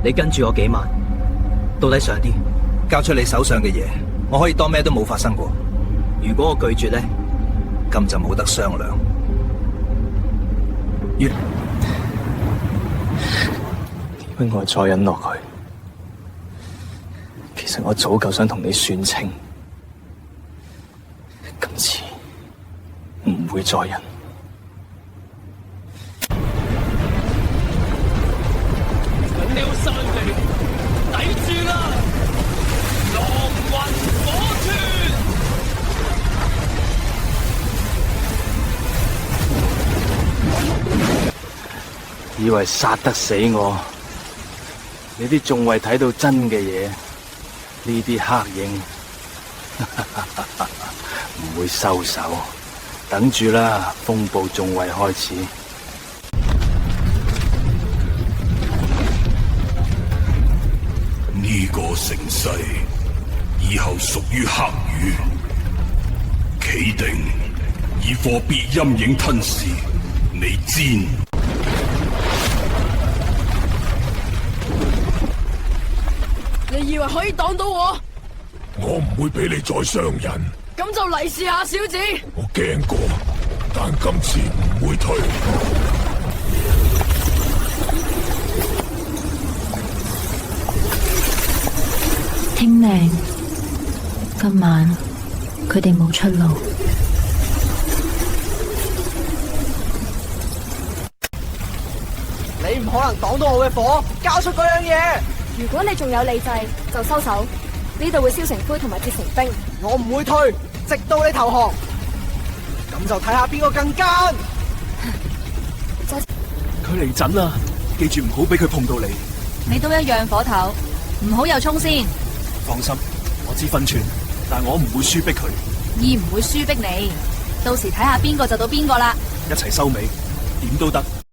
你跟住我幾晚，到底想啲？交出你手上嘅嘢，我可以當咩都冇發生過。如果我拒絕咧，咁就冇得商量。點解我再忍落去？其實我早夠想同你算清，今次唔會再忍。撩上嚟，抵住啦！狼魂火團，以為殺得死我，你啲仲未睇到真嘅嘢，呢啲黑影唔會收手，等住啦，風暴仲未開始。呢個城市以後屬於黑羽，企定以貨別陰影吞噬，你煎。你以為可以擋到我？我唔會俾你再傷人。咁就嚟試下，小子。我驚過，但今次唔會退。聽命，今晚佢哋冇出路。你唔可能擋到我嘅火，交出嗰樣嘢！如果你仲有理智，就收手。呢度會燒成灰同埋結成冰。我唔會退，直到你投降。咁就睇下邊個更奸。佢嚟陣啦，記住唔好俾佢碰到你。你都一樣火頭，唔好又衝先。放心，我知分寸，但我唔會輸逼佢。而唔會輸逼你，到時睇下邊個就到邊個啦。一齊收尾，點都得。